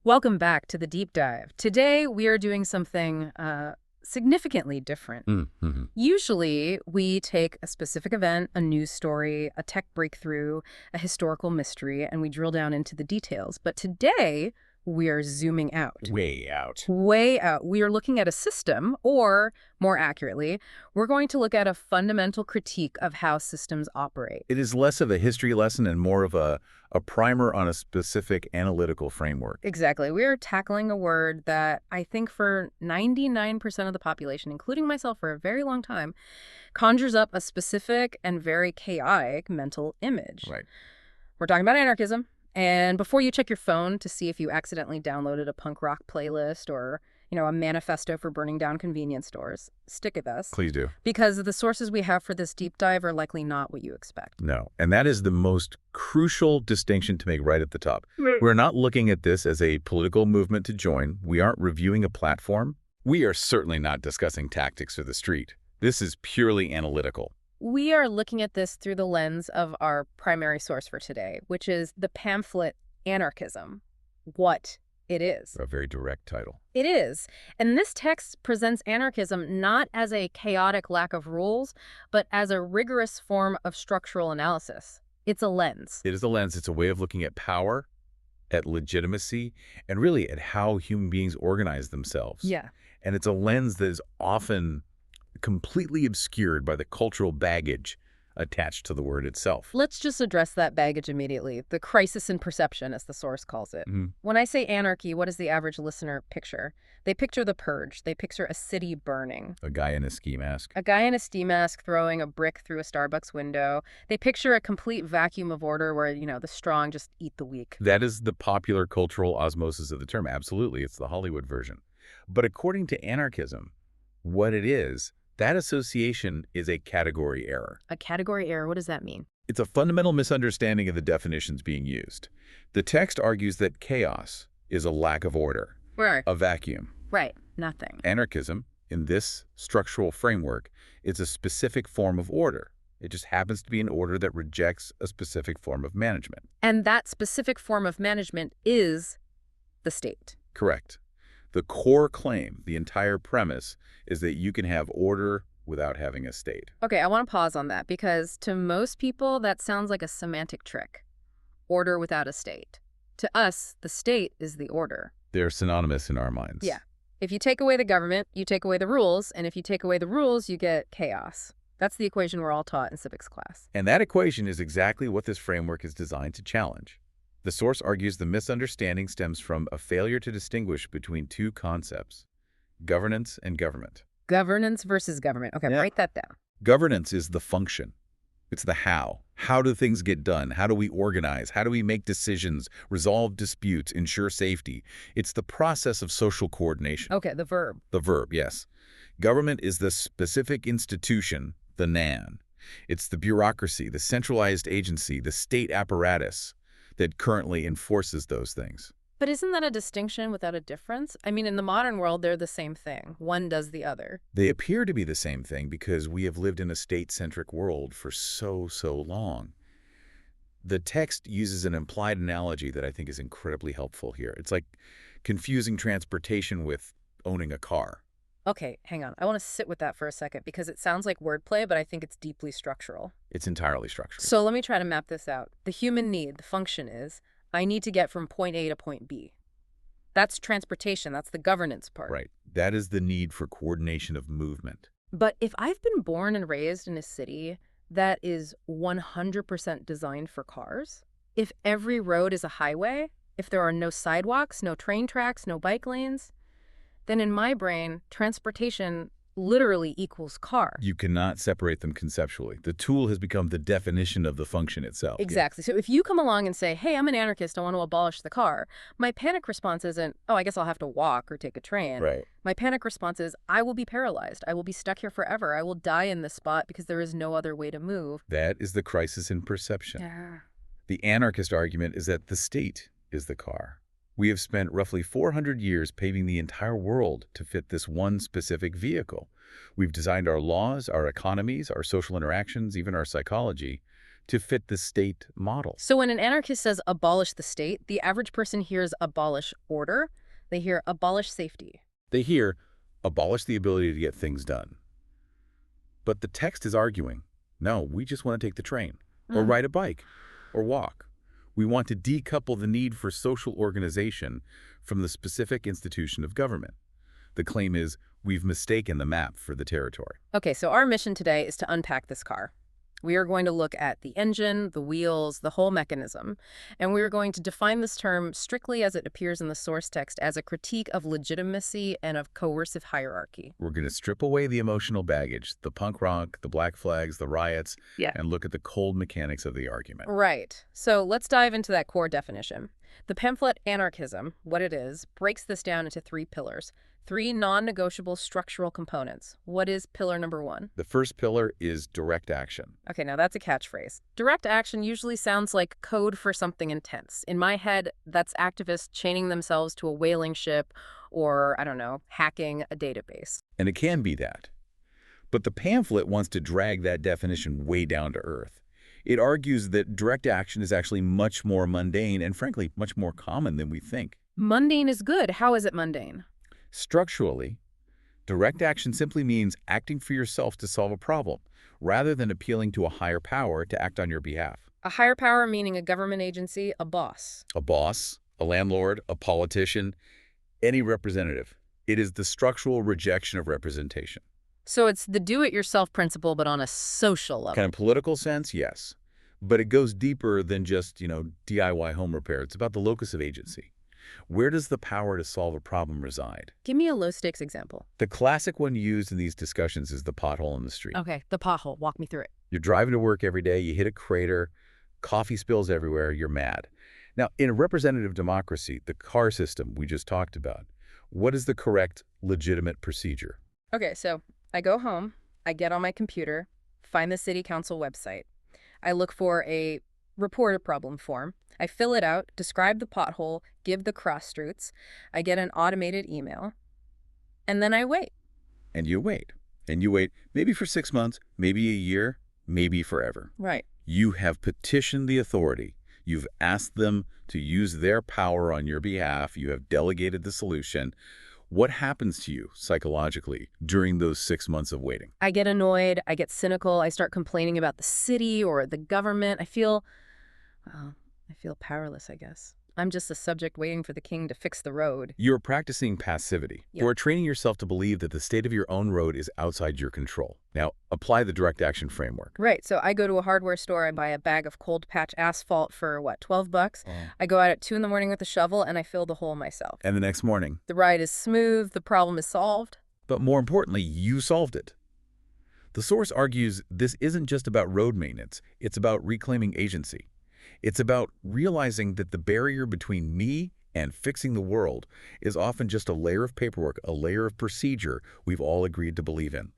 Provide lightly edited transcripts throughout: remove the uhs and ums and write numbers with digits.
Welcome back to the deep dive. Today, we are doing something significantly different. Mm-hmm. Usually, we take a specific event, a news story, a tech breakthrough, a historical mystery, and we drill down into the details. But today, we are zooming out. Way out. Way out. We are looking at a system, or more accurately, we're going to look at a fundamental critique of how systems operate. It is less of a history lesson and more of a primer on a specific analytical framework. Exactly. We are tackling a word that I think for 99% of the population, including myself for a very long time, conjures up a specific and very chaotic mental image. Right. We're talking about anarchism. And before you check your phone to see if you accidentally downloaded a punk rock playlist or, a manifesto for burning down convenience stores, stick with us. Please do. Because the sources we have for this deep dive are likely not what you expect. No. And that is the most crucial distinction to make right at the top. We're not looking at this as a political movement to join. We aren't reviewing a platform. We are certainly not discussing tactics for the street. This is purely analytical. We are looking at this through the lens of our primary source for today, which is the pamphlet Anarchism, what it is. A very direct title. It is. And this text presents anarchism not as a chaotic lack of rules, but as a rigorous form of structural analysis. It's a lens. It is a lens. It's a way of looking at power, at legitimacy, and really at how human beings organize themselves. Yeah. And it's a lens that is often completely obscured by the cultural baggage attached to the word itself. Let's just address that baggage immediately. The crisis in perception, as the source calls it. Mm-hmm. When I say anarchy, what does the average listener picture? They picture the purge. They picture a city burning. A guy in a ski mask. A guy in a ski mask throwing a brick through a Starbucks window. They picture a complete vacuum of order where, the strong just eat the weak. That is the popular cultural osmosis of the term. Absolutely. It's the Hollywood version. But according to anarchism, what it is, that association is a category error. A category error, what does that mean? It's a fundamental misunderstanding of the definitions being used. The text argues that chaos is a lack of order, Right. a vacuum. Right. Nothing. Anarchism, in this structural framework, is a specific form of order. It just happens to be an order that rejects a specific form of management. And that specific form of management is the state. Correct. The core claim, the entire premise, is that you can have order without having a state. Okay, I want to pause on that because to most people, that sounds like a semantic trick. Order without a state. To us, the state is the order. They're synonymous in our minds. Yeah. If you take away the government, you take away the rules, and if you take away the rules, you get chaos. That's the equation we're all taught in civics class. And that equation is exactly what this framework is designed to challenge. The source argues the misunderstanding stems from a failure to distinguish between two concepts, governance and government. Governance versus government. Okay, Yeah. write that down. Governance is the function. It's the how. How do things get done? How do we organize? How do we make decisions, resolve disputes, ensure safety? It's the process of social coordination. Okay, the verb. The verb, yes. Government is the specific institution, the noun. It's the bureaucracy, the centralized agency, the state apparatus that currently enforces those things. But isn't that a distinction without a difference? I mean, in the modern world, they're the same thing. One does the other. They appear to be the same thing because we have lived in a state-centric world for so long. The text uses an implied analogy that I think is incredibly helpful here. It's like confusing transportation with owning a car. Okay, hang on. I want to sit with that for a second because it sounds like wordplay, but I think it's deeply structural. It's entirely structural. So let me try to map this out. The human need, the function is, I need to get from point A to point B. That's transportation. That's the governance part. Right. That is the need for coordination of movement. But if I've been born and raised in a city that is 100% designed for cars, if every road is a highway, if there are no sidewalks, no train tracks, no bike lanes, then in my brain, transportation literally equals car. You cannot separate them conceptually. The tool has become the definition of the function itself. Exactly. So if you come along and say, hey, I'm an anarchist, I want to abolish the car, my panic response isn't, oh, I guess I'll have to walk or take a train. Right. My panic response is, I will be paralyzed. I will be stuck here forever. I will die in this spot because there is no other way to move. That is the crisis in perception. Yeah. The anarchist argument is that the state is the car. We have spent roughly 400 years paving the entire world to fit this one specific vehicle. We've designed our laws, our economies, our social interactions, even our psychology, to fit the state model. So when an anarchist says abolish the state, the average person hears abolish order. They hear abolish safety. They hear abolish the ability to get things done. But the text is arguing, no, we just want to take the train, or ride a bike, or walk. We want to decouple the need for social organization from the specific institution of government. The claim is, we've mistaken the map for the territory. Okay, so our mission today is to unpack this car. We are going to look at the engine, the wheels, the whole mechanism, and we are going to define this term strictly as it appears in the source text as a critique of legitimacy and of coercive hierarchy. We're going to strip away the emotional baggage, the punk rock, the black flags, the riots, Yeah. and look at the cold mechanics of the argument. Right. So let's dive into that core definition. The pamphlet Anarchism, what it is, breaks this down into 3 pillars. 3 non-negotiable structural components. What is pillar number 1? The first pillar is direct action. Okay, now that's a catchphrase. Direct action usually sounds like code for something intense. In my head, that's activists chaining themselves to a whaling ship or, I don't know, hacking a database. And it can be that. But the pamphlet wants to drag that definition way down to earth. It argues that direct action is actually much more mundane and, frankly, much more common than we think. Mundane is good. How is it mundane? Structurally, direct action simply means acting for yourself to solve a problem, rather than appealing to a higher power to act on your behalf. A higher power meaning a government agency, a boss. A boss, a landlord, a politician, any representative. It is the structural rejection of representation. So it's the do-it-yourself principle, but on a social level. Kind of political sense, yes. But it goes deeper than just, DIY home repair. It's about the locus of agency. Where does the power to solve a problem reside? Give me a low-stakes example. The classic one used in these discussions is the pothole in the street. Okay, the pothole. Walk me through it. You're driving to work every day, you hit a crater, coffee spills everywhere, you're mad. Now, in a representative democracy, the car system we just talked about, what is the correct, legitimate procedure? Okay, so I go home, I get on my computer, find the city council website. I look for a report a problem form. I fill it out, describe the pothole, give the cross streets. I get an automated email, and then I wait. And you wait. And you wait maybe for 6 months, maybe a year, maybe forever. Right. You have petitioned the authority. You've asked them to use their power on your behalf. You have delegated the solution. What happens to you psychologically during those 6 months of waiting? I get annoyed, I get cynical, I start complaining about the city or the government. I feel powerless, I guess. I'm just a subject waiting for the king to fix the road. You're practicing passivity. Yep. You are training yourself to believe that the state of your own road is outside your control. Now, apply the direct action framework. Right, so I go to a hardware store, I buy a bag of cold patch asphalt for, what, $12? I go out at 2 in the morning with a shovel and I fill the hole myself. And the next morning. The ride is smooth, the problem is solved. But more importantly, you solved it. The source argues this isn't just about road maintenance. It's about reclaiming agency. It's about realizing that the barrier between me and fixing the world is often just a layer of paperwork, a layer of procedure we've all agreed to believe in.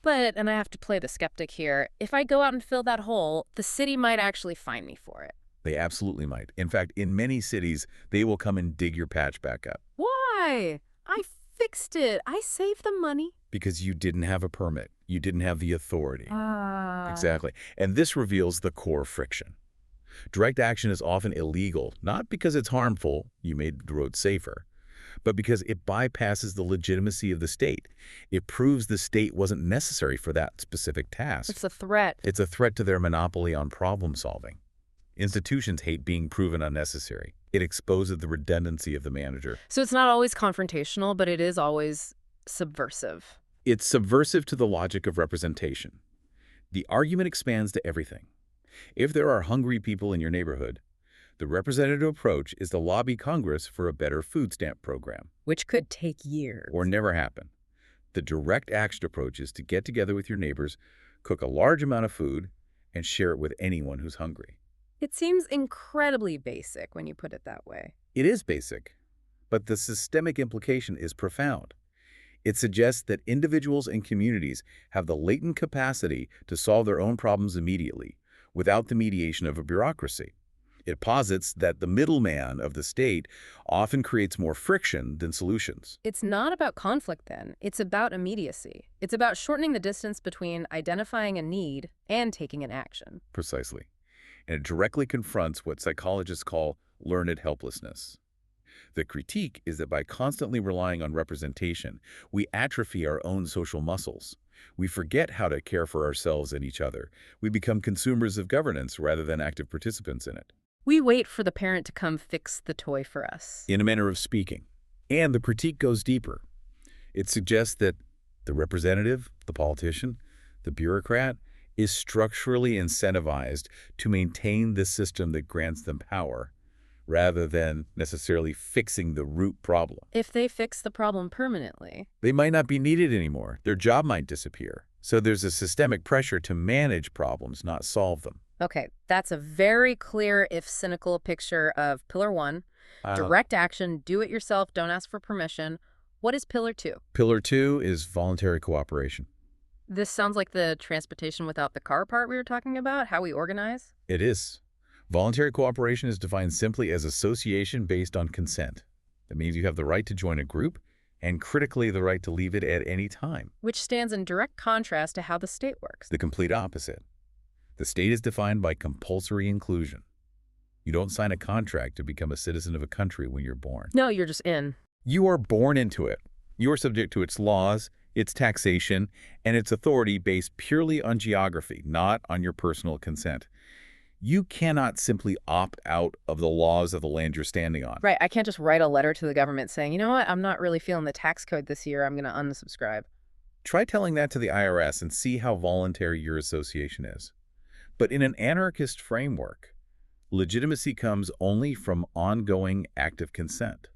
But, and I have to play the skeptic here, if I go out and fill that hole, the city might actually fine me for it. They absolutely might. In fact, in many cities, they will come and dig your patch back up. Why? I fixed it. I saved the money. Because you didn't have a permit. You didn't have the authority. Ah. Exactly. And this reveals the core friction. Direct action is often illegal, not because it's harmful, you made the road safer, but because it bypasses the legitimacy of the state. It proves the state wasn't necessary for that specific task. It's a threat. It's a threat to their monopoly on problem solving. Institutions hate being proven unnecessary. It exposes the redundancy of the manager. So it's not always confrontational, but it is always subversive. It's subversive to the logic of representation. The argument expands to everything. If there are hungry people in your neighborhood, the representative approach is to lobby Congress for a better food stamp program. Which could take years. Or never happen. The direct action approach is to get together with your neighbors, cook a large amount of food, and share it with anyone who's hungry. It seems incredibly basic when you put it that way. It is basic, but the systemic implication is profound. It suggests that individuals and communities have the latent capacity to solve their own problems immediately, without the mediation of a bureaucracy. It posits that the middleman of the state often creates more friction than solutions. It's not about conflict then. It's about immediacy. It's about shortening the distance between identifying a need and taking an action. Precisely. and it directly confronts what psychologists call learned helplessness. The critique is that by constantly relying on representation, we atrophy our own social muscles. We forget how to care for ourselves and each other. We become consumers of governance rather than active participants in it. We wait for the parent to come fix the toy for us. In a manner of speaking. And the critique goes deeper. It suggests that the representative, the politician, the bureaucrat, is structurally incentivized to maintain the system that grants them power, rather than necessarily fixing the root problem. If they fix the problem permanently. They might not be needed anymore. Their job might disappear. So there's a systemic pressure to manage problems, not solve them. Okay, that's a very clear, if cynical, picture of Pillar 1. Direct action, do it yourself, don't ask for permission. What is Pillar 2? Pillar 2 is voluntary cooperation. This sounds like the transportation without the car part we were talking about, how we organize. It is. Voluntary cooperation is defined simply as association based on consent. That means you have the right to join a group and critically the right to leave it at any time. Which stands in direct contrast to how the state works. The complete opposite. The state is defined by compulsory inclusion. You don't sign a contract to become a citizen of a country when you're born. No, you're just in. You are born into it. You are subject to its laws, its taxation, and its authority based purely on geography, not on your personal consent. You cannot simply opt out of the laws of the land you're standing on. Right, I can't just write a letter to the government saying, you know what, I'm not really feeling the tax code this year, I'm going to unsubscribe. Try telling that to the IRS and see how voluntary your association is. But in an anarchist framework, legitimacy comes only from ongoing active consent.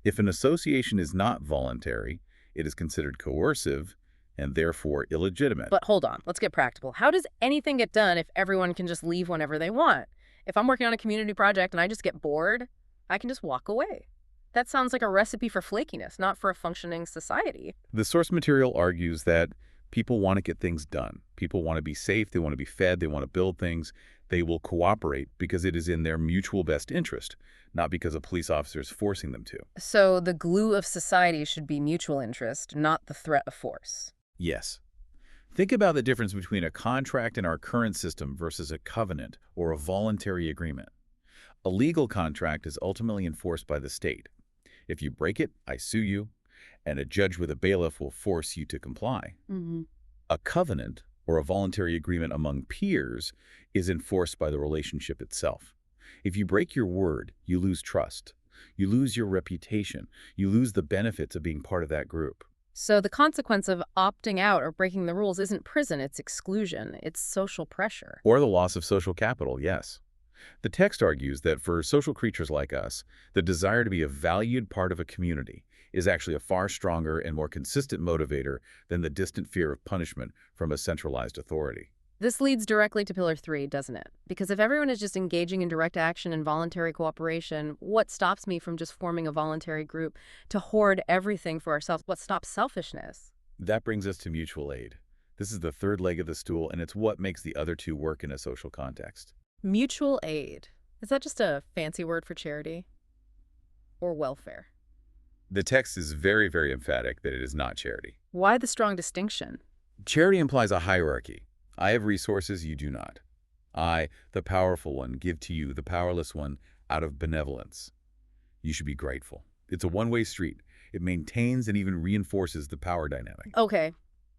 If an association is not voluntary, it is considered coercive and therefore illegitimate. But hold on, let's get practical. How does anything get done if everyone can just leave whenever they want? If I'm working on a community project and I just get bored, I can just walk away. That sounds like a recipe for flakiness, not for a functioning society. The source material argues that people want to get things done. People want to be safe, they want to be fed, they want to build things. They will cooperate because it is in their mutual best interest, not because a police officer is forcing them to. So the glue of society should be mutual interest, not the threat of force. Yes. Think about the difference between a contract in our current system versus a covenant or a voluntary agreement. A legal contract is ultimately enforced by the state. If you break it, I sue you, and a judge with a bailiff will force you to comply. A covenant, or a voluntary agreement among peers, is enforced by the relationship itself. If you break your word, you lose trust. You lose your reputation. You lose the benefits of being part of that group. So the consequence of opting out or breaking the rules isn't prison, it's exclusion, it's social pressure. Or the loss of social capital, yes. The text argues that for social creatures like us, the desire to be a valued part of a community is actually a far stronger and more consistent motivator than the distant fear of punishment from a centralized authority. This leads directly to Pillar 3, doesn't it? Because if everyone is just engaging in direct action and voluntary cooperation, what stops me from just forming a voluntary group to hoard everything for ourselves? What stops selfishness? That brings us to mutual aid. This is the third leg of the stool, and it's what makes the other two work in a social context. Mutual aid. Is that just a fancy word for charity? Or welfare? The text is very, very emphatic that it is not charity. Why the strong distinction? Charity implies a hierarchy. I have resources you do not. I, the powerful one, give to you, the powerless one, out of benevolence. You should be grateful. It's a one-way street. It maintains and even reinforces the power dynamic. Okay.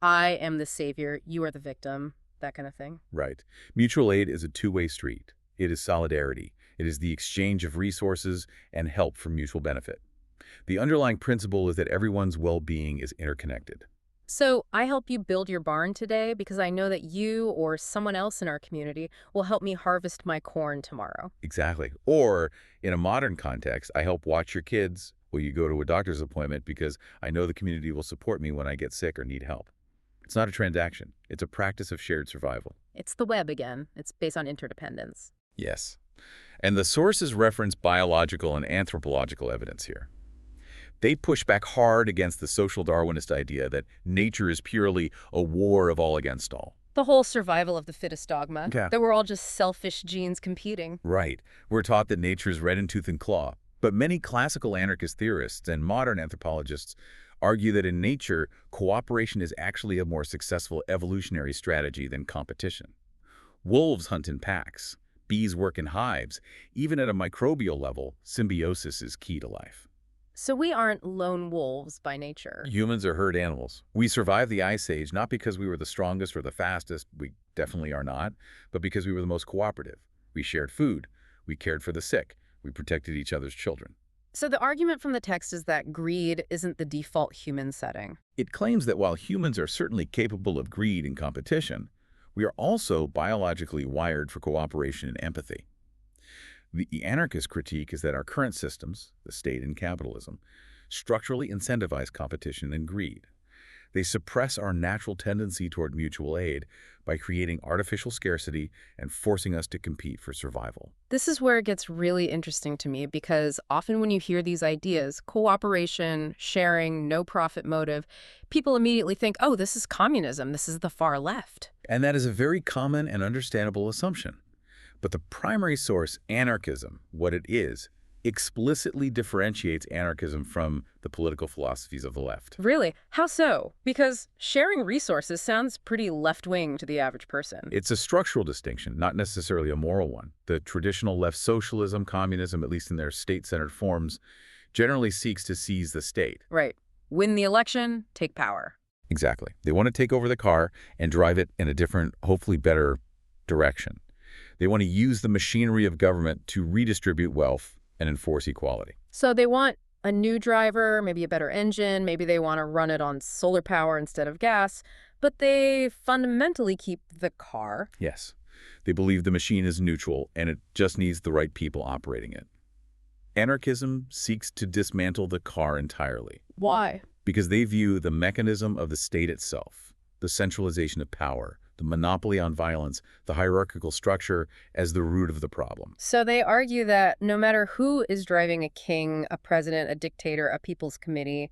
I am the savior, you are the victim, that kind of thing. Right. Mutual aid is a two-way street. It is solidarity. It is the exchange of resources and help for mutual benefit. The underlying principle is that everyone's well-being is interconnected. So I help you build your barn today because I know that you or someone else in our community will help me harvest my corn tomorrow. Exactly. Or, in a modern context, I help watch your kids while you go to a doctor's appointment because I know the community will support me when I get sick or need help. It's not a transaction. It's a practice of shared survival. It's the web again. It's based on interdependence. Yes. And the sources reference biological and anthropological evidence here. They push back hard against the social Darwinist idea that nature is purely a war of all against all. The whole survival of the fittest dogma. Yeah. That we're all just selfish genes competing. Right. We're taught that nature is red in tooth and claw. But many classical anarchist theorists and modern anthropologists argue that in nature, cooperation is actually a more successful evolutionary strategy than competition. Wolves hunt in packs. Bees work in hives. Even at a microbial level, symbiosis is key to life. So we aren't lone wolves by nature. Humans are herd animals. We survived the Ice Age not because we were the strongest or the fastest, we definitely are not, but because we were the most cooperative. We shared food, we cared for the sick, we protected each other's children. So the argument from the text is that greed isn't the default human setting. It claims that while humans are certainly capable of greed and competition, we are also biologically wired for cooperation and empathy. The anarchist critique is that our current systems, the state and capitalism, structurally incentivize competition and greed. They suppress our natural tendency toward mutual aid by creating artificial scarcity and forcing us to compete for survival. This is where it gets really interesting to me because often when you hear these ideas, cooperation, sharing, no profit motive, people immediately think, oh, this is communism, this is the far left. And that is a very common and understandable assumption. But the primary source, anarchism, what it is, explicitly differentiates anarchism from the political philosophies of the left. Really? How so? Because sharing resources sounds pretty left-wing to the average person. It's a structural distinction, not necessarily a moral one. The traditional left socialism, communism, at least in their state-centered forms, generally seeks to seize the state. Right. Win the election, take power. Exactly. They want to take over the car and drive it in a different, hopefully better direction. They want to use the machinery of government to redistribute wealth and enforce equality. So they want a new driver, maybe a better engine, maybe they want to run it on solar power instead of gas, but they fundamentally keep the car. Yes. They believe the machine is neutral and it just needs the right people operating it. Anarchism seeks to dismantle the car entirely Why? because they view the mechanism of the state itself, the centralization of power, the monopoly on violence, the hierarchical structure as the root of the problem. So they argue that no matter who is driving a king, a president, a dictator, a people's committee,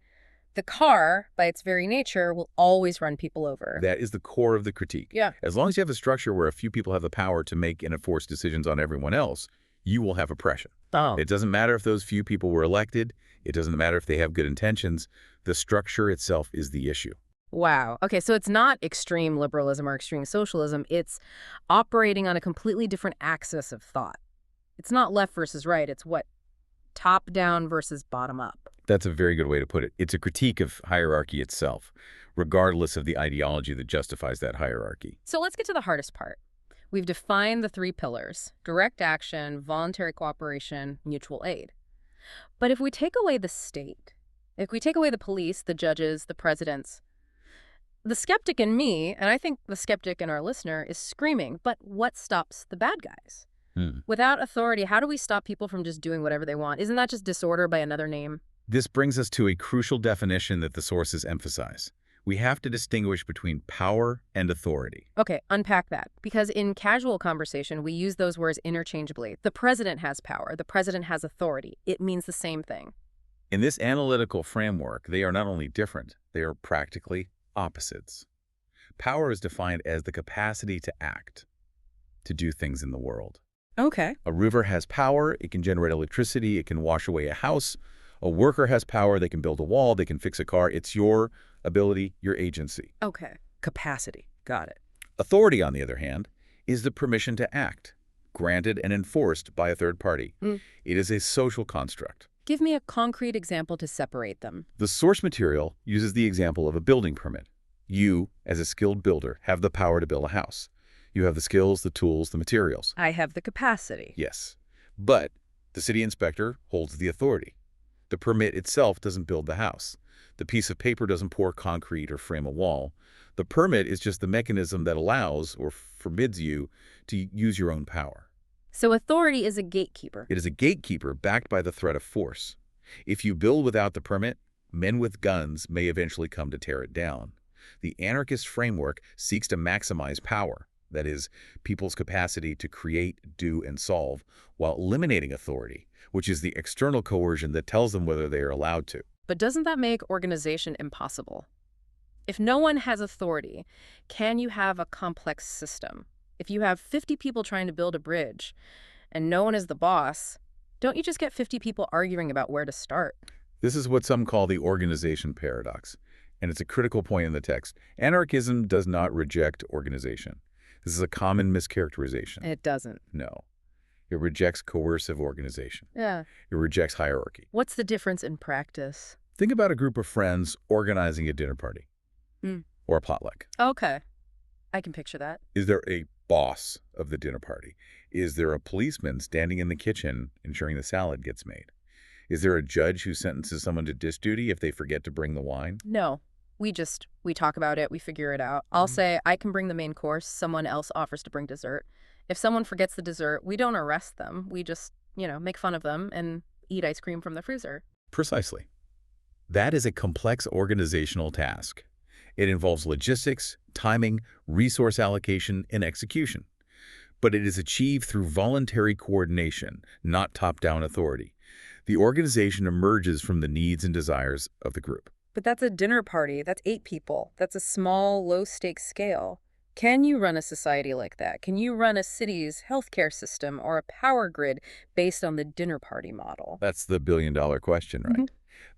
the car, by its very nature, will always run people over. That is the core of the critique. Yeah. As long as you have a structure where a few people have the power to make and enforce decisions on everyone else, you will have oppression. Oh. It doesn't matter if those few people were elected. It doesn't matter if they have good intentions. The structure itself is the issue. Wow. Okay, so it's not extreme liberalism or extreme socialism. It's operating on a completely different axis of thought. It's not left versus right. It's what? Top down versus bottom up. That's a very good way to put it. It's a critique of hierarchy itself, regardless of the ideology that justifies that hierarchy. So let's get to the hardest part. We've defined the three pillars: direct action, voluntary cooperation, mutual aid. But if we take away the state, if we take away the police, the judges, the presidents, the skeptic in me, and I think the skeptic in our listener, is screaming, but what stops the bad guys? Without authority, how do we stop people from just doing whatever they want? Isn't that just disorder by another name? This brings us to a crucial definition that the sources emphasize. We have to distinguish between power and authority. Okay, unpack that. Because in casual conversation, we use those words interchangeably. The president has power. The president has authority. It means the same thing. In this analytical framework, they are not only different, they are practically opposites. Power is defined as the capacity to act, to do things in the world. Okay. A river has power, it can generate electricity, it can wash away a house. A worker has power, they can build a wall, they can fix a car. It's your ability, your agency. Okay. Capacity. Got it. Authority, on the other hand, is the permission to act, granted and enforced by a third party. It is a social construct. Give me a concrete example to separate them. The source material uses the example of a building permit. You, as a skilled builder, have the power to build a house. You have the skills, the tools, the materials. I have the capacity. Yes. But the city inspector holds the authority. The permit itself doesn't build the house. The piece of paper doesn't pour concrete or frame a wall. The permit is just the mechanism that allows or forbids you to use your own power. So authority is a gatekeeper. It is a gatekeeper backed by the threat of force. If you build without the permit, men with guns may eventually come to tear it down. The anarchist framework seeks to maximize power, that is, people's capacity to create, do, and solve, while eliminating authority, which is the external coercion that tells them whether they are allowed to. But doesn't that make organization impossible? If no one has authority, can you have a complex system? If you have 50 people trying to build a bridge and no one is the boss, don't you just get 50 people arguing about where to start? This is what some call the organization paradox, and it's a critical point in the text. Anarchism does not reject organization. This is a common mischaracterization. It doesn't. No. It rejects coercive organization. Yeah. It rejects hierarchy. What's the difference in practice? Think about a group of friends organizing a dinner party Mm. or a potluck. Okay. I can picture that. Is there a boss of the dinner party? Is there a policeman standing in the kitchen ensuring the salad gets made? Is there a judge who sentences someone to dish duty if they forget to bring the wine? No. We talk about it, we figure it out. I'll say, I can bring the main course, someone else offers to bring dessert. If someone forgets the dessert, we don't arrest them. We just, make fun of them and eat ice cream from the freezer. Precisely. That is a complex organizational task. It involves logistics, timing, resource allocation, and execution. But it is achieved through voluntary coordination, not top-down authority. The organization emerges from the needs and desires of the group. But that's a dinner party. That's 8 people. That's a small, low-stakes scale. Can you run a society like that? Can you run a city's healthcare system or a power grid based on the dinner party model? That's the billion-dollar question, right?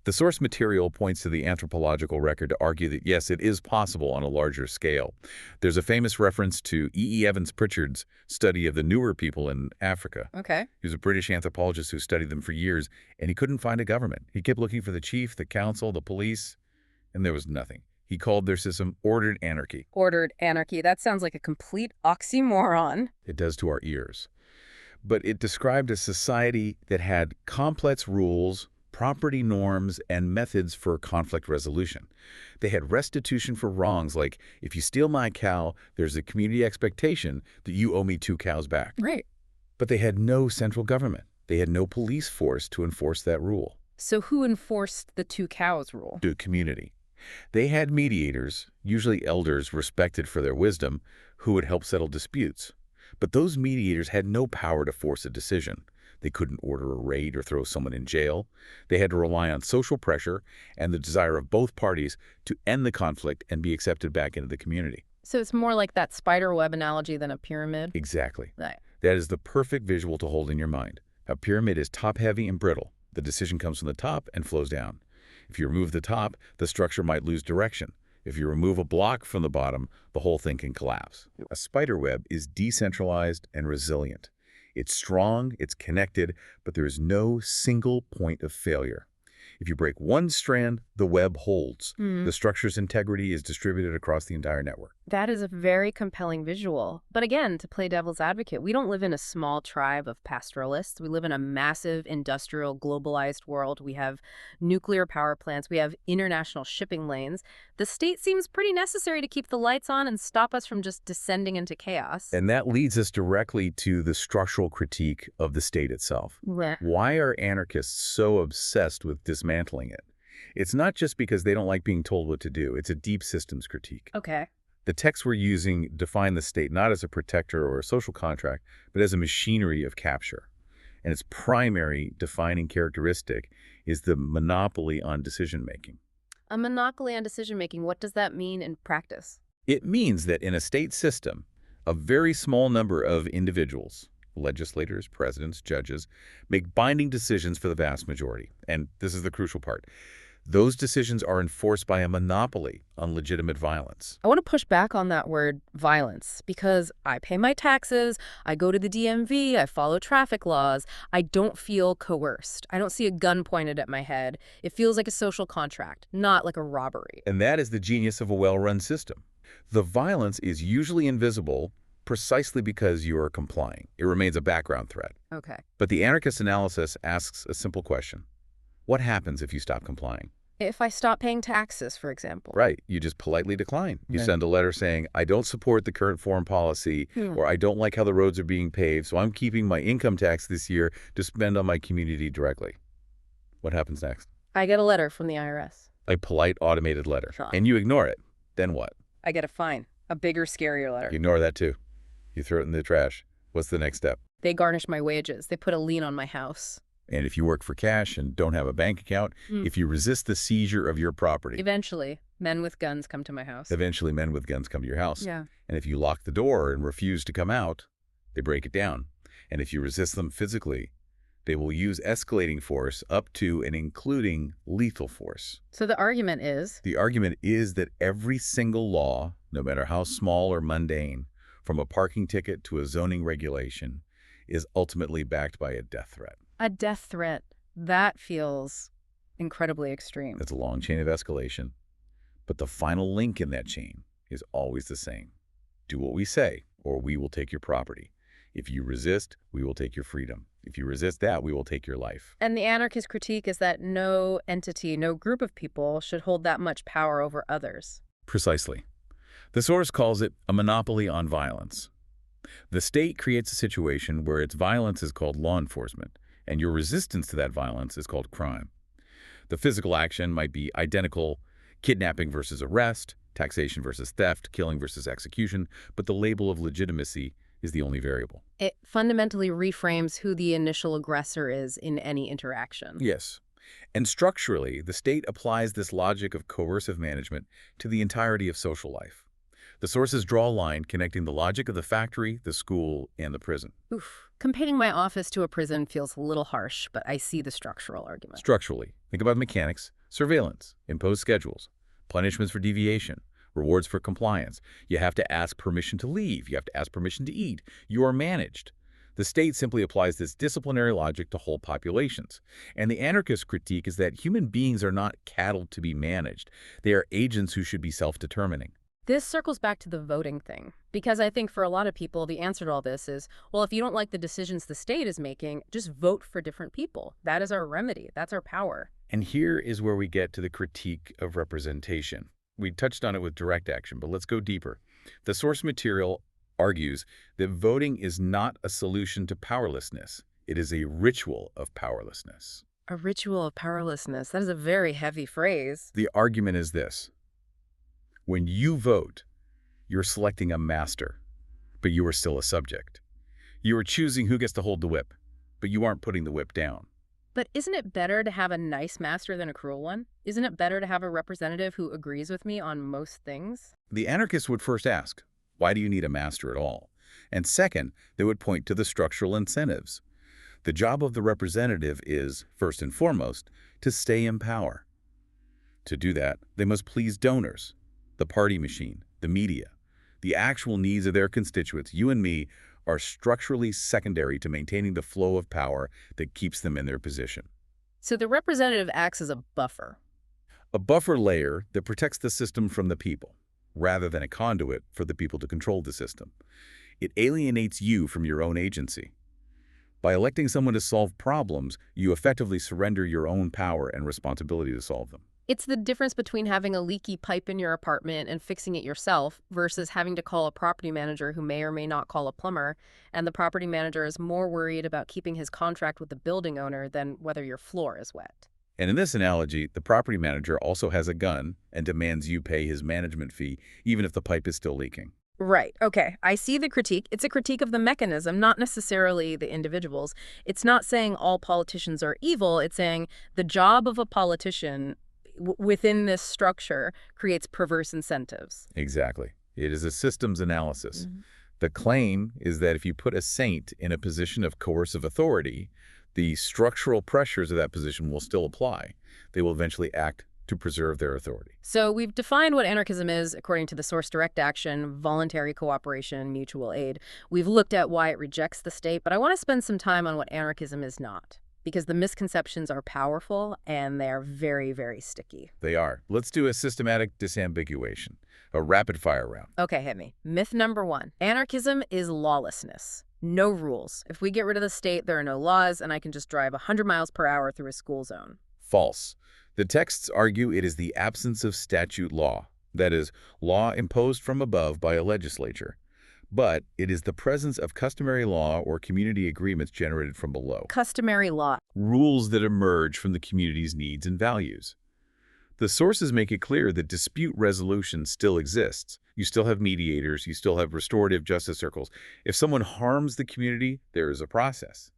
The source material points to the anthropological record to argue that, yes, it is possible on a larger scale. There's a famous reference to E. Evans Pritchard's study of the newer people in Africa. Okay. He was a British anthropologist who studied them for years, and he couldn't find a government. He kept looking for the chief, the council, the police, and there was nothing. He called their system ordered anarchy. Ordered anarchy. That sounds like a complete oxymoron. It does to our ears. But it described a society that had complex rules, property norms, and methods for conflict resolution. They had restitution for wrongs, like, if you steal my cow, there's a community expectation that you owe me 2 cows back. Right. But they had no central government. They had no police force to enforce that rule. So who enforced the 2 cows rule? The community. They had mediators, usually elders respected for their wisdom, who would help settle disputes. But those mediators had no power to force a decision. They couldn't order a raid or throw someone in jail. They had to rely on social pressure and the desire of both parties to end the conflict and be accepted back into the community. So it's more like that spider web analogy than a pyramid? Exactly. Right. That is the perfect visual to hold in your mind. A pyramid is top-heavy and brittle. The decision comes from the top and flows down. If you remove the top, the structure might lose direction. If you remove a block from the bottom, the whole thing can collapse. A spider web is decentralized and resilient. It's strong, it's connected, but there is no single point of failure. If you break one strand, the web holds. The structure's integrity is distributed across the entire network. That is a very compelling visual. But again, to play devil's advocate, we don't live in a small tribe of pastoralists. We live in a massive, industrial, globalized world. We have nuclear power plants. We have international shipping lanes. The state seems pretty necessary to keep the lights on and stop us from just descending into chaos. And that leads us directly to the structural critique of the state itself. Blech. Why are anarchists so obsessed with dismantling it? It's not just because they don't like being told what to do. It's a deep systems critique. Okay. The texts we're using define the state not as a protector or a social contract, but as a machinery of capture. And its primary defining characteristic is the monopoly on decision-making. A monopoly on decision-making, what does that mean in practice? It means that in a state system, a very small number of individuals, legislators, presidents, judges, make binding decisions for the vast majority. And this is the crucial part. Those decisions are enforced by a monopoly on legitimate violence. I want to push back on that word violence because I pay my taxes, I go to the DMV, I follow traffic laws. I don't feel coerced. I don't see a gun pointed at my head. It feels like a social contract, not like a robbery. And that is the genius of a well-run system. The violence is usually invisible precisely because you are complying. It remains a background threat. Okay. But the anarchist analysis asks a simple question. What happens if you stop complying? If I stop paying taxes, for example. Right. You just politely decline. You Right. send a letter saying, I don't support the current foreign policy, or I don't like how the roads are being paved, so I'm keeping my income tax this year to spend on my community directly. What happens next? I get a letter from the IRS. A polite automated letter. Sure. And you ignore it. Then what? I get a fine. A bigger, scarier letter. You ignore that too. You throw it in the trash. What's the next step? They garnish my wages. They put a lien on my house. And if you work for cash and don't have a bank account, if you resist the seizure of your property, Eventually, men with guns come to my house. eventually men with guns come to your house. Yeah. And if you lock the door and refuse to come out, they break it down. And if you resist them physically, they will use escalating force up to and including lethal force. So the argument is, The argument is that every single law, no matter how small or mundane, from a parking ticket to a zoning regulation, is ultimately backed by a death threat. A death threat. That feels incredibly extreme. It's a long chain of escalation, but the final link in that chain is always the same. Do what we say, or we will take your property. If you resist, we will take your freedom. If you resist that, we will take your life. And the anarchist critique is that no entity, no group of people should hold that much power over others. Precisely. The source calls it a monopoly on violence. The state creates a situation where its violence is called law enforcement, and your resistance to that violence is called crime. The physical action might be identical: kidnapping versus arrest, taxation versus theft, killing versus execution, but the label of legitimacy is the only variable. It fundamentally reframes who the initial aggressor is in any interaction. Yes. And structurally, the state applies this logic of coercive management to the entirety of social life. The sources draw a line connecting the logic of the factory, the school, and the prison. Oof. Comparing my office to a prison feels a little harsh, but I see the structural argument. Structurally, think about mechanics, surveillance, imposed schedules, punishments for deviation, rewards for compliance. You have to ask permission to leave. You have to ask permission to eat. You are managed. The state simply applies this disciplinary logic to whole populations. And the anarchist critique is that human beings are not cattle to be managed. They are agents who should be self-determining. This circles back to the voting thing, because I think for a lot of people, the answer to all this is, well, if you don't like the decisions the state is making, just vote for different people. That is our remedy. That's our power. And here is where we get to the critique of representation. We touched on it with direct action, but let's go deeper. The source material argues that voting is not a solution to powerlessness. It is a ritual of powerlessness. A ritual of powerlessness. That is a very heavy phrase. The argument is this: when you vote, you're selecting a master, but you are still a subject. You are choosing who gets to hold the whip, but you aren't putting the whip down. But isn't it better to have a nice master than a cruel one? Isn't it better to have a representative who agrees with me on most things? The anarchist would first ask, why do you need a master at all? And second, they would point to the structural incentives. The job of the representative is, first and foremost, to stay in power. To do that, they must please donors, the party machine, the media. The actual needs of their constituents, you and me, are structurally secondary to maintaining the flow of power that keeps them in their position. So the representative acts as a buffer. A buffer layer that protects the system from the people, rather than a conduit for the people to control the system. It alienates you from your own agency. By electing someone to solve problems, you effectively surrender your own power and responsibility to solve them. It's the difference between having a leaky pipe in your apartment and fixing it yourself versus having to call a property manager who may or may not call a plumber, and the property manager is more worried about keeping his contract with the building owner than whether your floor is wet. And in this analogy, the property manager also has a gun and demands you pay his management fee, even if the pipe is still leaking. Right. Okay. I see the critique. It's a critique of the mechanism, not necessarily the individuals. It's not saying all politicians are evil. It's saying the job of a politician within this structure creates perverse incentives. Exactly. It is a systems analysis. The claim is that if you put a saint in a position of coercive authority, the structural pressures of that position will still apply. They will eventually act to preserve their authority. So we've defined what anarchism is according to the source: direct action, voluntary cooperation, mutual aid. We've looked at why it rejects the state, but I want to spend some time on what anarchism is not, because the misconceptions are powerful and they are very, very sticky. They are. Let's do a systematic disambiguation, a rapid-fire round. Okay, hit me. Myth number 1. Anarchism is lawlessness. No rules. If we get rid of the state, there are no laws, and I can just drive 100 miles per hour through a school zone. False. The texts argue it is the absence of statute law, that is, law imposed from above by a legislature. But it is the presence of customary law or community agreements generated from below. Customary law. Rules that emerge from the community's needs and values. The sources make it clear that dispute resolution still exists. You still have mediators, you still have restorative justice circles. If someone harms the community, there is a process.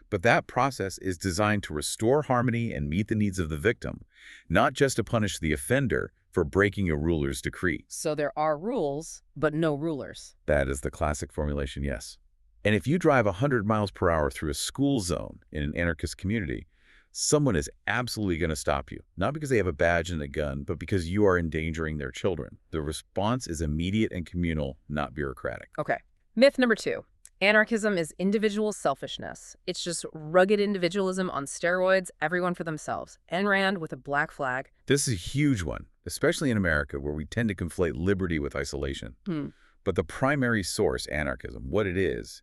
But that process is designed to restore harmony and meet the needs of the victim, not just to punish the offender for breaking a ruler's decree. So there are rules, but no rulers. That is the classic formulation, yes. And if you drive 100 miles per hour through a school zone in an anarchist community, someone is absolutely going to stop you, not because they have a badge and a gun, but because you are endangering their children. The response is immediate and communal, not bureaucratic. Okay. Myth number 2. Anarchism is individual selfishness. It's just rugged individualism on steroids, everyone for themselves. Ayn Rand with a black flag. This is a huge one, especially in America, where we tend to conflate liberty with isolation. Hmm. But the primary source, anarchism, what it is,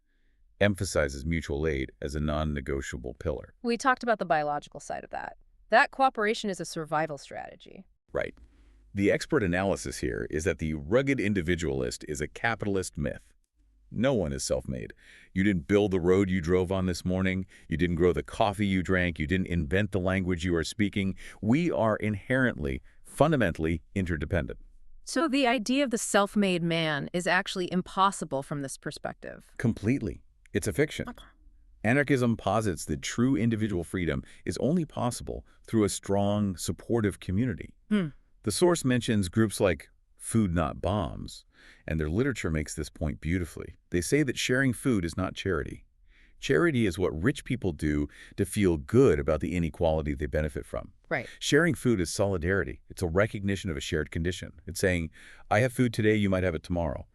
emphasizes mutual aid as a non-negotiable pillar. We talked about the biological side of that. That cooperation is a survival strategy. Right. The expert analysis here is that the rugged individualist is a capitalist myth. No one is self-made. You didn't build the road you drove on this morning. You didn't grow the coffee you drank. You didn't invent the language you are speaking. We are inherently, fundamentally interdependent. So the idea of the self-made man is actually impossible from this perspective. Completely. It's a fiction. Anarchism posits that true individual freedom is only possible through a strong, supportive community. The source mentions groups like Food Not Bombs, and their literature makes this point beautifully. They say that sharing food is not charity. Charity is what rich people do to feel good about the inequality they benefit from. Right. Sharing food is solidarity. It's a recognition of a shared condition. It's saying, I have food today, you might have it tomorrow.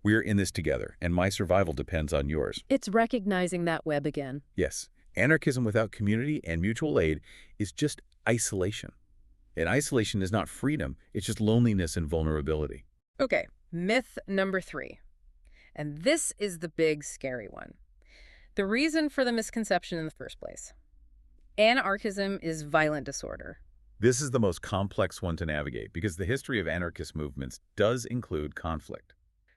We're in this together, and my survival depends on yours. It's recognizing that web again. Yes, anarchism without community and mutual aid is just isolation. And isolation is not freedom, it's just loneliness and vulnerability. Okay, myth number 3. And this is the big, scary one. The reason for the misconception in the first place. Anarchism is violent disorder. This is the most complex one to navigate because the history of anarchist movements does include conflict.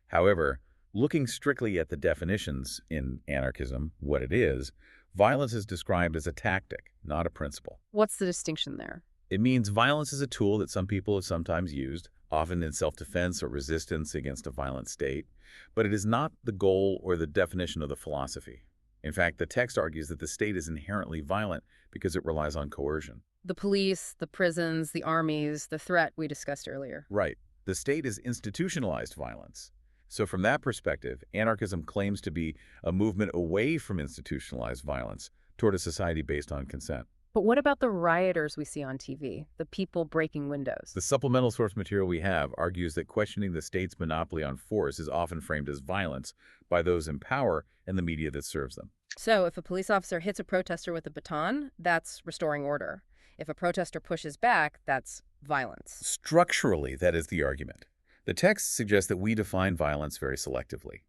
However, looking strictly at the definitions in anarchism, what it is, violence is described as a tactic, not a principle. What's the distinction there? It means violence is a tool that some people have sometimes used, often in self-defense or resistance against a violent state, but it is not the goal or the definition of the philosophy. In fact, the text argues that the state is inherently violent because it relies on coercion. The police, the prisons, the armies, the threat we discussed earlier. Right. The state is institutionalized violence. So from that perspective, anarchism claims to be a movement away from institutionalized violence toward a society based on consent. But what about the rioters we see on TV, the people breaking windows? The supplemental source material we have argues that questioning the state's monopoly on force is often framed as violence by those in power and the media that serves them. So if a police officer hits a protester with a baton, that's restoring order. If a protester pushes back, that's violence. Structurally, that is the argument. The text suggests that we define violence very selectively.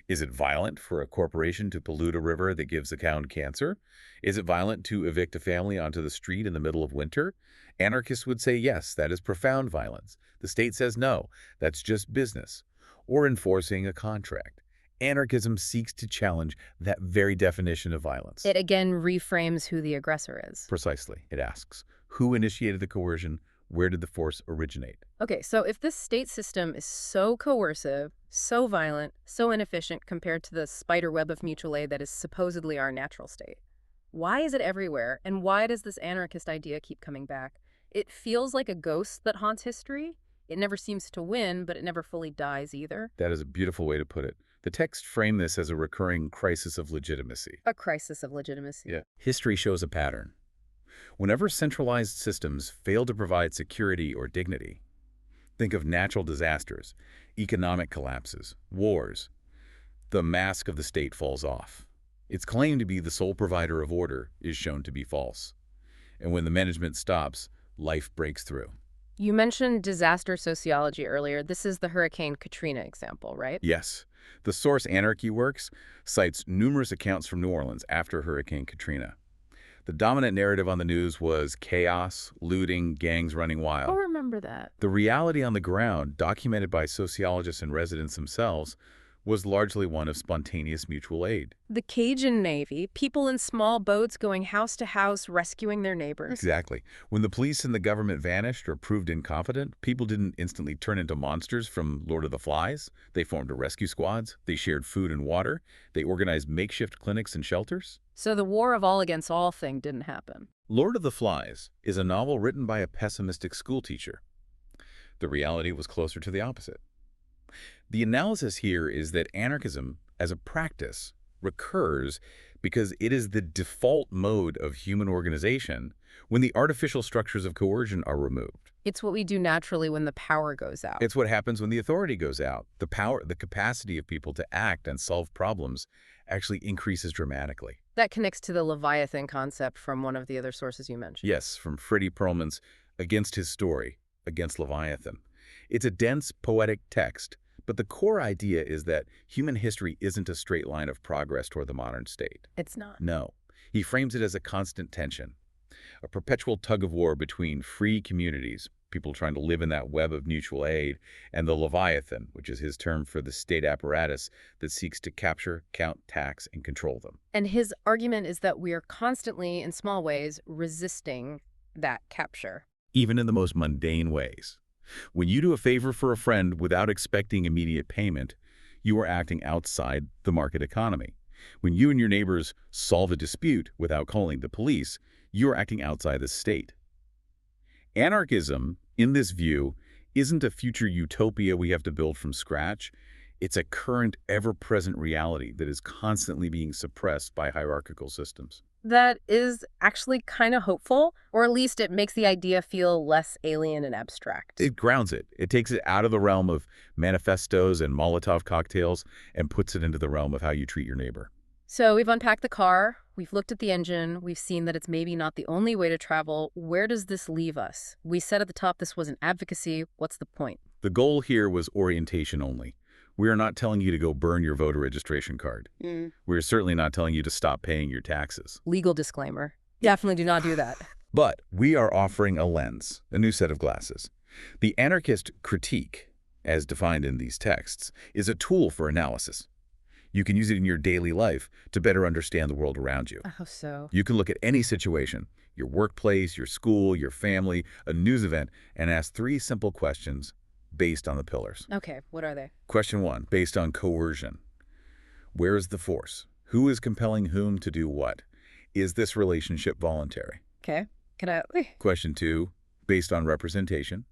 Is it violent for a corporation to pollute a river that gives a cow cancer? Is it violent to evict a family onto the street in the middle of winter? Anarchists would say yes, that is profound violence. The state says no, that's just business. Or enforcing a contract. Anarchism seeks to challenge that very definition of violence. It again reframes who the aggressor is. Precisely. It asks, who initiated the coercion? Where did the force originate? Okay, so if this state system is so coercive, so violent, so inefficient compared to the spider web of mutual aid that is supposedly our natural state, why is it everywhere, and why does this anarchist idea keep coming back? It feels like a ghost that haunts history. It never seems to win, but it never fully dies either. That is a beautiful way to put it. The text framed this as a recurring crisis of legitimacy. A crisis of legitimacy. Yeah. History shows a pattern. Whenever centralized systems fail to provide security or dignity, think of natural disasters, economic collapses, wars, the mask of the state falls off. Its claim to be the sole provider of order is shown to be false. And when the management stops, life breaks through. You mentioned disaster sociology earlier. This is the Hurricane Katrina example, right? Yes. The source Anarchy Works cites numerous accounts from New Orleans after Hurricane Katrina. The dominant narrative on the news was chaos, looting, gangs running wild. I remember that. The reality on the ground, documented by sociologists and residents themselves, was largely one of spontaneous mutual aid. The Cajun Navy, people in small boats going house to house rescuing their neighbors. Exactly. When the police and the government vanished or proved incompetent, people didn't instantly turn into monsters from Lord of the Flies. They formed rescue squads. They shared food and water. They organized makeshift clinics and shelters. So the war of all against all thing didn't happen. Lord of the Flies is a novel written by a pessimistic schoolteacher. The reality was closer to the opposite. The analysis here is that anarchism, as a practice, recurs because it is the default mode of human organization when the artificial structures of coercion are removed. It's what we do naturally when the power goes out. It's what happens when the authority goes out. The power, the capacity of people to act and solve problems actually increases dramatically. That connects to the Leviathan concept from one of the other sources you mentioned. Yes, from Freddie Perlman's Against His Story, Against Leviathan. It's a dense, poetic text, but the core idea is that human history isn't a straight line of progress toward the modern state. It's not. No. He frames it as a constant tension, a perpetual tug-of-war between free communities, people trying to live in that web of mutual aid, and the Leviathan, which is his term for the state apparatus that seeks to capture, count, tax, and control them. And his argument is that we are constantly, in small ways, resisting that capture. Even in the most mundane ways. When you do a favor for a friend without expecting immediate payment, you are acting outside the market economy. When you and your neighbors solve a dispute without calling the police, you are acting outside the state. Anarchism, in this view, isn't a future utopia we have to build from scratch. It's a current, ever-present reality that is constantly being suppressed by hierarchical systems. That is actually kind of hopeful, or at least it makes the idea feel less alien and abstract. It grounds it. It takes it out of the realm of manifestos and Molotov cocktails and puts it into the realm of how you treat your neighbor. So we've unpacked the car, we've looked at the engine, we've seen that it's maybe not the only way to travel. Where does this leave us? We said at the top this wasn't advocacy. What's the point? The goal here was orientation only. We are not telling you to go burn your voter registration card. We're certainly not telling you to stop paying your taxes. Legal disclaimer. Definitely do not do that. But we are offering a lens, a new set of glasses. The anarchist critique, as defined in these texts, is a tool for analysis. You can use it in your daily life to better understand the world around you. I hope so. You can look at any situation, your workplace, your school, your family, a news event, and ask 3 simple questions based on the pillars. Okay, what are they? Question 1, based on coercion. Where is the force? Who is compelling whom to do what? Is this relationship voluntary? Okay, can I... Question 2, based on representation.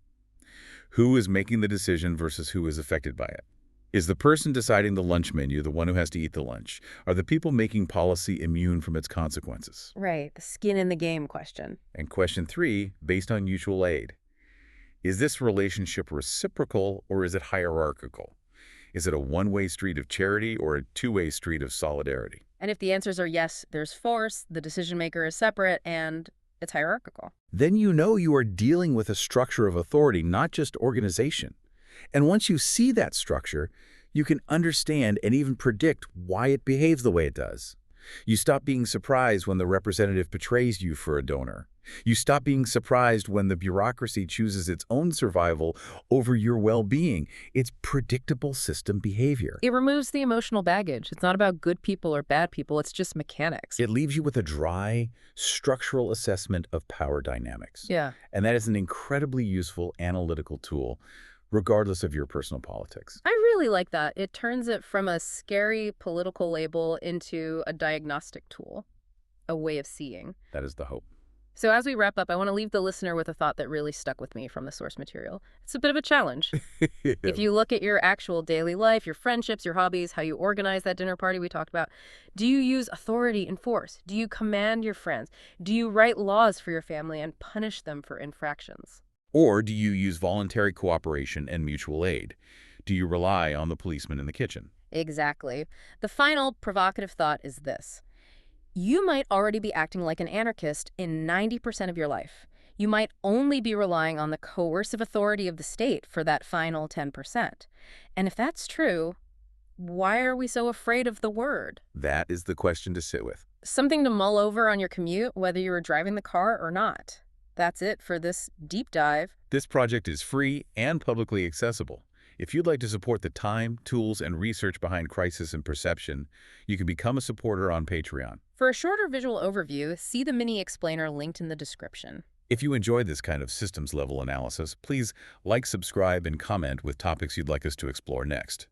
Who is making the decision versus who is affected by it? Is the person deciding the lunch menu the one who has to eat the lunch? Are the people making policy immune from its consequences? Right, the skin in the game question. And question 3, based on mutual aid. Is this relationship reciprocal or is it hierarchical? Is it a one-way street of charity or a two-way street of solidarity? And if the answers are yes, there's force, the decision maker is separate, and it's hierarchical. Then you know you are dealing with a structure of authority, not just organization. And once you see that structure, you can understand and even predict why it behaves the way it does. You stop being surprised when the representative betrays you for a donor. You stop being surprised when the bureaucracy chooses its own survival over your well-being. It's predictable system behavior. It removes the emotional baggage. It's not about good people or bad people. It's just mechanics. It leaves you with a dry, structural assessment of power dynamics. Yeah. And that is an incredibly useful analytical tool, regardless of your personal politics. I really like that. It turns it from a scary political label into a diagnostic tool, a way of seeing. That is the hope. So as we wrap up, I want to leave the listener with a thought that really stuck with me from the source material. It's a bit of a challenge. If you look at your actual daily life, your friendships, your hobbies, how you organize that dinner party we talked about, do you use authority and force? Do you command your friends? Do you write laws for your family and punish them for infractions? Or do you use voluntary cooperation and mutual aid? Do you rely on the policeman in the kitchen? Exactly. The final provocative thought is this. You might already be acting like an anarchist in 90% of your life. You might only be relying on the coercive authority of the state for that final 10%. And if that's true, why are we so afraid of the word? That is the question to sit with. Something to mull over on your commute, whether you were driving the car or not. That's it for this deep dive. This project is free and publicly accessible. If you'd like to support the time, tools, and research behind crisis and perception, you can become a supporter on Patreon. For a shorter visual overview, see the mini explainer linked in the description. If you enjoyed this kind of systems-level analysis, please like, subscribe, and comment with topics you'd like us to explore next.